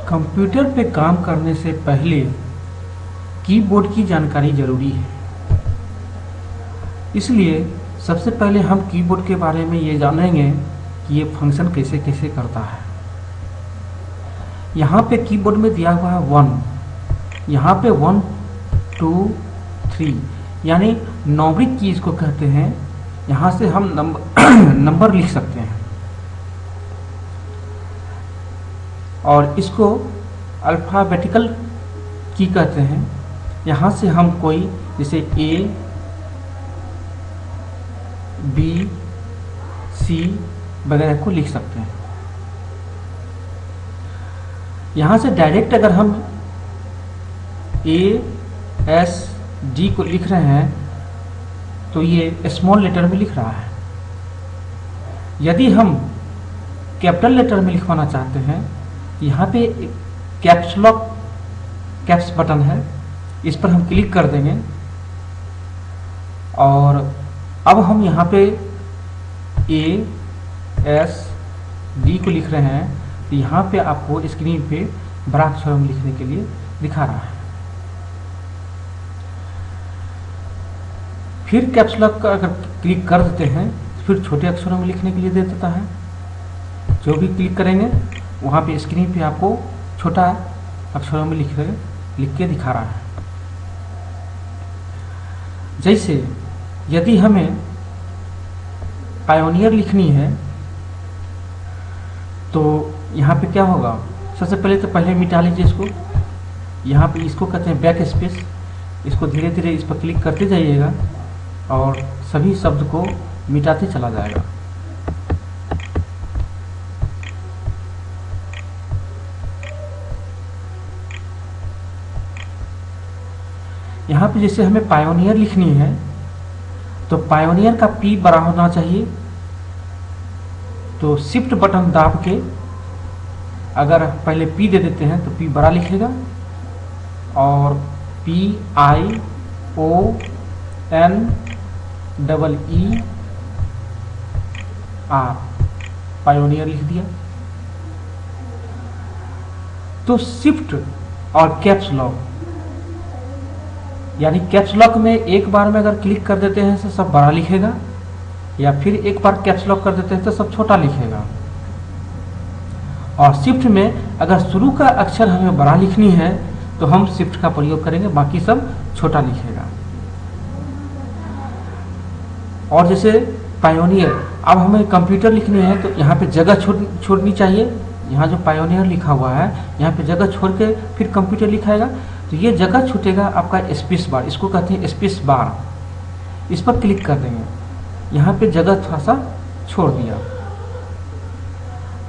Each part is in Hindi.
कंप्यूटर पे काम करने से पहले कीबोर्ड की जानकारी ज़रूरी है। इसलिए सबसे पहले हम कीबोर्ड के बारे में ये जानेंगे कि ये फंक्शन कैसे कैसे करता है। यहाँ पे कीबोर्ड में दिया हुआ है 1, यहाँ पे 1 2 3 यानी न्यूमेरिक की इसको कहते हैं। यहाँ से हम नंबर लिख सकते हैं और इसको अल्फ़ाबेटिकल की कहते हैं। यहाँ से हम कोई जैसे A B C वगैरह को लिख सकते हैं। यहाँ से डायरेक्ट अगर हम A S D को लिख रहे हैं तो ये स्मॉल लेटर में लिख रहा है। यदि हम कैपिटल लेटर में लिखवाना चाहते हैं, यहाँ पे कैप्स लॉक कैप्स बटन है, इस पर हम क्लिक कर देंगे और अब हम यहाँ पे A S D को लिख रहे हैं तो यहाँ पे आपको स्क्रीन पे बड़ा अक्षरों में लिखने के लिए दिखा रहा है। फिर कैप्स लॉक का अगर क्लिक कर देते हैं फिर छोटे अक्षरों में लिखने के लिए दे देता है। जो भी क्लिक करेंगे वहाँ पे स्क्रीन पे आपको छोटा अक्षरों में लिख के दिखा रहा है। जैसे यदि हमें पायोनियर लिखनी है तो यहाँ पे क्या होगा, सबसे पहले तो पहले मिटा लीजिए इसको। यहाँ पे इसको कहते हैं बैक स्पेस। इसको धीरे धीरे इस पर क्लिक करते जाइएगा और सभी शब्द को मिटाते चला जाएगा। यहाँ पे जैसे हमें पायोनियर लिखनी है तो पायोनियर का P बड़ा होना चाहिए, तो शिफ्ट बटन दाब के अगर पहले P दे देते हैं तो P बड़ा लिखेगा और PIONER पायोनियर लिख दिया। तो शिफ्ट और कैप्स लॉक यानी कैप्स लॉक में एक बार में अगर क्लिक कर देते हैं तो सब बड़ा लिखेगा, या फिर एक बार कैप्स लॉक कर देते हैं तो सब छोटा लिखेगा। और शिफ्ट में अगर शुरू का अक्षर हमें बड़ा लिखनी है तो हम शिफ्ट का प्रयोग करेंगे, बाकी सब छोटा लिखेगा। और जैसे पायोनियर, अब हमें कंप्यूटर लिखनी है तो यहाँ पे जगह छोड़नी चाहिए। यहाँ जो पायोनियर लिखा हुआ है यहाँ पे जगह छोड़ के फिर कंप्यूटर लिखाएगा तो ये जगह छूटेगा आपका स्पेस बार, इसको कहते हैं स्पेस बार। इस पर क्लिक कर देंगे, यहाँ पे जगह थोड़ा सा छोड़ दिया।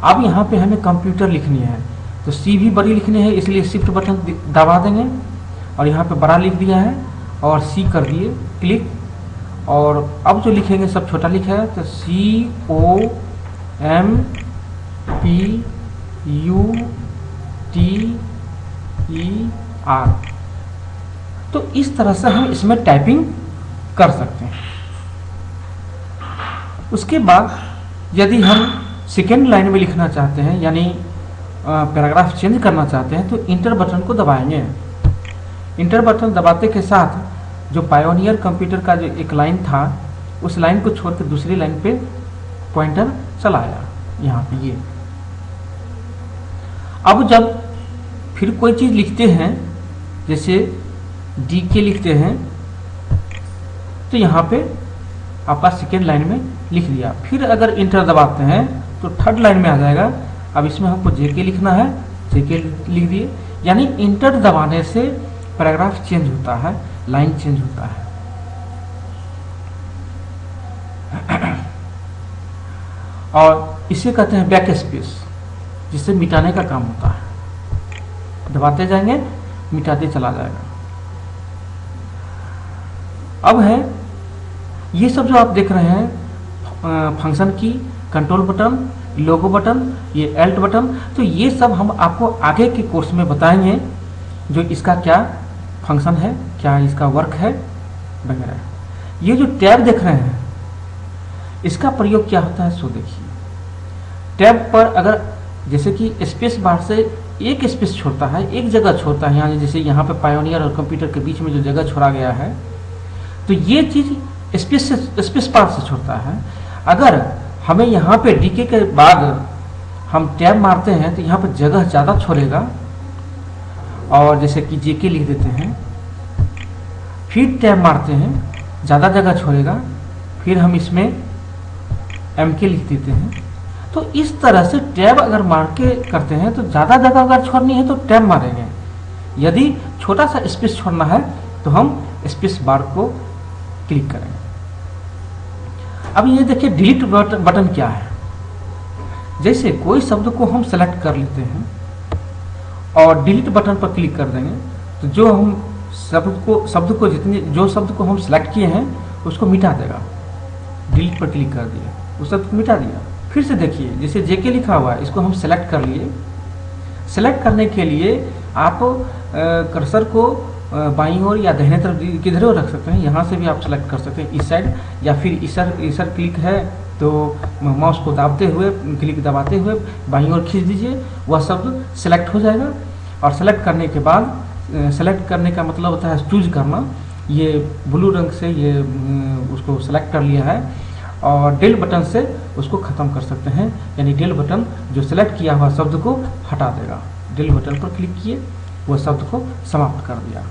अब यहाँ पे हमें कंप्यूटर लिखनी है तो C भी बड़ी लिखनी है, इसलिए शिफ्ट बटन दबा देंगे और यहाँ पे बड़ा लिख दिया है और C कर दिए क्लिक। और अब जो लिखेंगे सब छोटा लिखा है तो COMPUTER। तो इस तरह से हम इसमें टाइपिंग कर सकते हैं। उसके बाद यदि हम सेकेंड लाइन में लिखना चाहते हैं यानी पैराग्राफ चेंज करना चाहते हैं तो इंटर बटन को दबाएंगे। इंटर बटन दबाते के साथ जो पायोनियर कंप्यूटर का जो एक लाइन था उस लाइन को छोड़ के दूसरी लाइन पे पॉइंटर चला आया यहाँ पे ये। अब जब फिर कोई चीज़ लिखते हैं जैसे DK लिखते हैं तो यहाँ पे आपका सेकेंड लाइन में लिख दिया। फिर अगर इंटर दबाते हैं तो थर्ड लाइन में आ जाएगा। अब इसमें हमको JK लिखना है, JK लिख दिए। यानी इंटर दबाने से पैराग्राफ चेंज होता है, लाइन चेंज होता है। और इसे कहते हैं बैक स्पेस, जिससे मिटाने का काम होता है। दबाते जाएंगे मिटाते चला जाएगा। अब है ये सब जो आप देख रहे हैं फंक्शन की, कंट्रोल बटन, लोगो बटन, ये एल्ट बटन, तो ये सब हम आपको आगे के कोर्स में बताएंगे जो इसका क्या फंक्शन है, क्या इसका वर्क है वगैरह। ये जो टैब देख रहे हैं इसका प्रयोग क्या होता है सो देखिए। टैब पर अगर जैसे कि स्पेस बार से एक स्पेस छोड़ता है, एक जगह छोड़ता है, यहाँ जैसे यहाँ पे पायोनियर और कंप्यूटर के बीच में जो जगह छोड़ा गया है, तो ये चीज़ स्पेस बार से छोड़ता है। अगर हमें यहाँ पे डीके के बाद हम टैब मारते हैं तो यहाँ पर जगह ज़्यादा छोड़ेगा, और जैसे कि जेके लिख देते हैं, फिर टैब मारते हैं, ज़्यादा जगह छोड़ेगा, फिर हम इसमें एम के लिख देते हैं। तो इस तरह से टैब अगर मार के करते हैं तो ज़्यादा जगह अगर छोड़नी है तो टैब मारेंगे, यदि छोटा सा स्पेस छोड़ना है तो हम स्पेस बार को क्लिक करेंगे। अब ये देखिए डिलीट बटन क्या है। जैसे कोई शब्द को हम सेलेक्ट कर लेते हैं और डिलीट बटन पर क्लिक कर देंगे तो जो हम शब्द को जितने जो शब्द को हम सेलेक्ट किए हैं उसको मिटा देगा। डिलीट पर क्लिक कर दिया, उस शब्द को मिटा दिया। फिर से देखिए जैसे जेके लिखा हुआ है, इसको हम सेलेक्ट कर लिए। सेलेक्ट करने के लिए आप कर्सर को बाईं ओर या दाहिने तरफ किधर रख सकते हैं, यहाँ से भी आप सेलेक्ट कर सकते हैं, इस साइड, या फिर इस क्लिक है तो माउस को दाबते हुए क्लिक दबाते हुए बाईं ओर खींच दीजिए, वह शब्द सेलेक्ट हो जाएगा। और सेलेक्ट करने के बाद, सेलेक्ट करने का मतलब होता है चूज करना, ये ब्लू रंग से ये उसको सेलेक्ट कर लिया है, और डेल बटन से उसको ख़त्म कर सकते हैं, यानी डेल बटन जो सेलेक्ट किया हुआ शब्द को हटा देगा। डेल बटन पर क्लिक किए, वह शब्द को समाप्त कर दिया।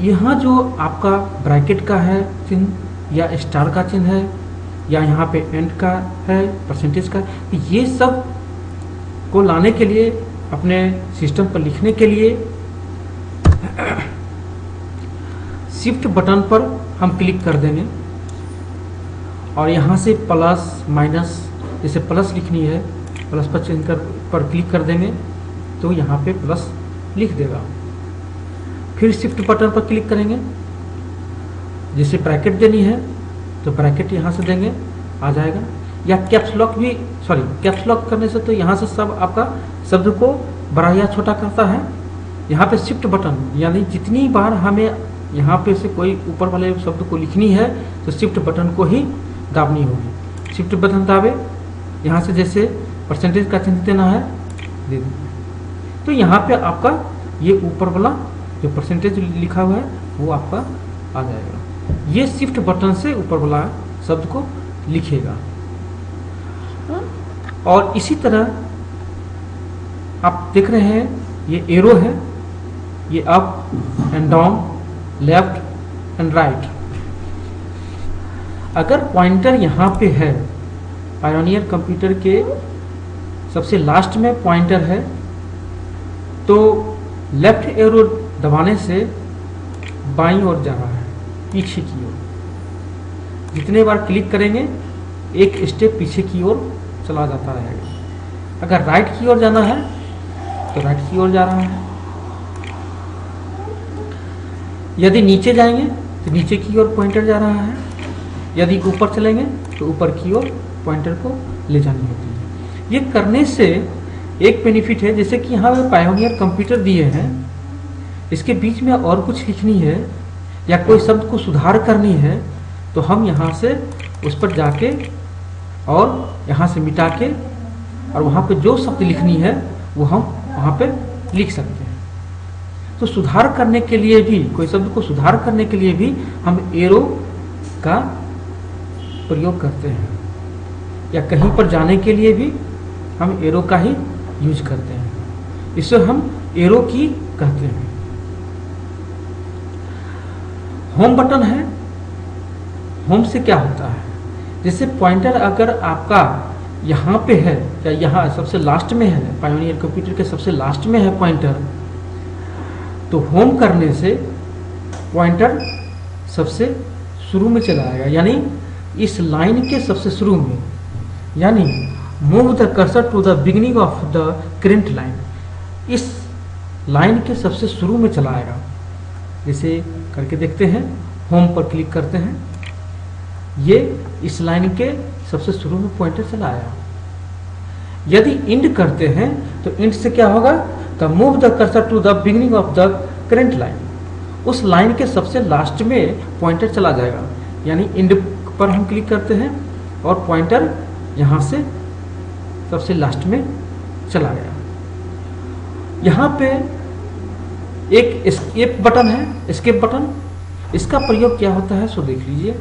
यहाँ जो आपका ब्रैकेट का है चिन्ह या स्टार का चिन्ह है, या यहाँ पे एंड का है, परसेंटेज का, ये सब को लाने के लिए, अपने सिस्टम पर लिखने के लिए शिफ्ट बटन पर हम क्लिक कर देंगे, और यहाँ से प्लस माइनस, जैसे प्लस लिखनी है प्लस पर चिन्ह पर क्लिक कर देंगे तो यहाँ पे प्लस लिख देगा। फिर शिफ्ट बटन पर क्लिक करेंगे, जैसे ब्रैकेट देनी है तो ब्रैकेट यहाँ से देंगे, आ जाएगा। या कैप्स लॉक भी, कैप्स लॉक करने से तो यहाँ से सब आपका शब्द को बड़ा या छोटा करता है। यहाँ पे शिफ्ट बटन, यानी जितनी बार हमें यहाँ पे से कोई ऊपर वाले शब्द को लिखनी है तो शिफ्ट बटन को ही दाबनी होगी। शिफ्ट बटन दाबे, यहाँ से जैसे परसेंटेज का चिन्ह देना है दे देंगे, तो यहाँ पे आपका ये ऊपर वाला जो परसेंटेज लिखा हुआ है वो आपका आ जाएगा। ये शिफ्ट बटन से ऊपर वाला शब्द को लिखेगा। और इसी तरह आप देख रहे हैं ये एरो है, ये up and down, left and right. अगर पॉइंटर यहाँ पे है, पायोनियर कंप्यूटर के सबसे लास्ट में पॉइंटर है, तो लेफ्ट एरो दबाने से बाईं ओर जा रहा है, पीछे की ओर। जितने बार क्लिक करेंगे एक स्टेप पीछे की ओर चला जाता रहेगा। अगर राइट की ओर जाना है तो राइट की ओर जा रहा है। यदि नीचे जाएंगे तो नीचे की ओर पॉइंटर जा रहा है। यदि ऊपर चलेंगे तो ऊपर की ओर पॉइंटर को ले जानी होती है। ये करने से एक बेनिफिट है, जैसे कि यहाँ पे पायोनियर कंप्यूटर दिए हैं, इसके बीच में और कुछ लिखनी है या कोई शब्द को सुधार करनी है तो हम यहाँ से उस पर जाके और यहाँ से मिटा के और वहाँ पे जो शब्द लिखनी है वो हम वहाँ पे लिख सकते हैं। तो सुधार करने के लिए भी, कोई शब्द को सुधार करने के लिए भी हम एरो का प्रयोग करते हैं, या कहीं पर जाने के लिए भी हम एरो का ही यूज करते हैं। इसे हम एरो की कहते हैं। होम बटन है। होम से क्या होता है, जैसे पॉइंटर अगर आपका यहाँ पे है या यहाँ सबसे लास्ट में है, पायोनियर कंप्यूटर के सबसे लास्ट में है पॉइंटर, तो होम करने से पॉइंटर सबसे शुरू में चला आएगा, यानी इस लाइन के सबसे शुरू में, यानी move the cursor to the beginning of the current line, इस लाइन के सबसे शुरू में चला आएगा। जैसे करके देखते हैं, होम पर क्लिक करते हैं, ये इस लाइन के सबसे शुरू में पॉइंटर चला आया। यदि इंड करते हैं तो इंड से क्या होगा, the move the cursor to the beginning of the current line, उस लाइन के सबसे लास्ट में पॉइंटर चला जाएगा। यानी इंड पर हम क्लिक करते हैं और पॉइंटर यहाँ से सबसे लास्ट में चला गया। यहाँ पे एक एस्केप बटन है, एस्केप बटन, इसका प्रयोग क्या होता है सो देख लीजिए।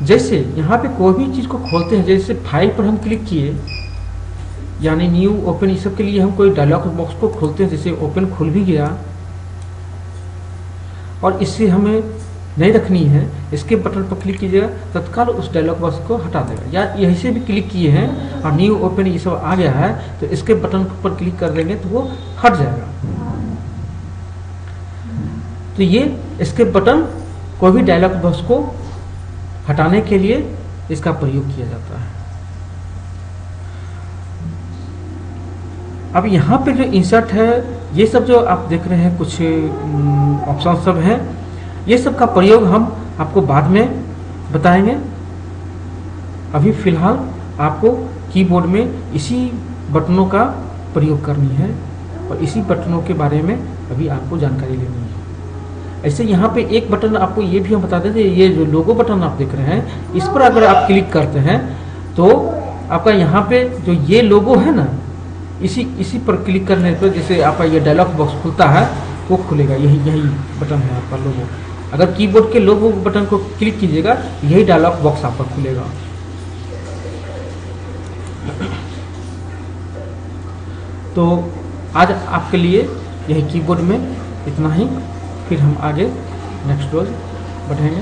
जैसे यहाँ पे कोई भी चीज़ को खोलते हैं, जैसे फाइल पर हम क्लिक किए यानी न्यू ओपन, इस सब के लिए हम कोई डायलॉग बॉक्स को खोलते हैं, जैसे ओपन खुल भी गया और इससे हमें नहीं रखनी है, इसके बटन पर क्लिक कीजिएगा, तत्काल उस डायलॉग बॉक्स को हटा देगा। या यहीं से भी क्लिक किए हैं और न्यू ओपन ये सब आ गया है तो इसके बटन पर क्लिक कर देंगे तो वो हट जाएगा। तो ये इसके बटन कोई भी डायलॉग बॉक्स को हटाने के लिए इसका प्रयोग किया जाता है। अब यहाँ पे जो इंसर्ट है, ये सब जो आप देख रहे हैं कुछ ऑप्शन सब हैं, ये सब का प्रयोग हम आपको बाद में बताएंगे। अभी फिलहाल आपको कीबोर्ड में इसी बटनों का प्रयोग करनी है और इसी बटनों के बारे में अभी आपको जानकारी लेनी है। ऐसे यहाँ पे एक बटन आपको ये भी हम बता देते हैं, ये जो लोगो बटन आप देख रहे हैं, इस पर अगर आप क्लिक करते हैं तो आपका यहाँ पे जो ये लोगो है ना, इसी पर क्लिक करने पर जैसे आपका ये डायलॉग बॉक्स खुलता है वो खुलेगा। यही बटन है आपका लोगो। अगर कीबोर्ड के लोगो बटन को क्लिक कीजिएगा यही डायलॉग बॉक्स आपका खुलेगा। तो आज आपके लिए यही कीबोर्ड में इतना ही, फिर हम आगे नेक्स्ट रोज बढ़ेंगे।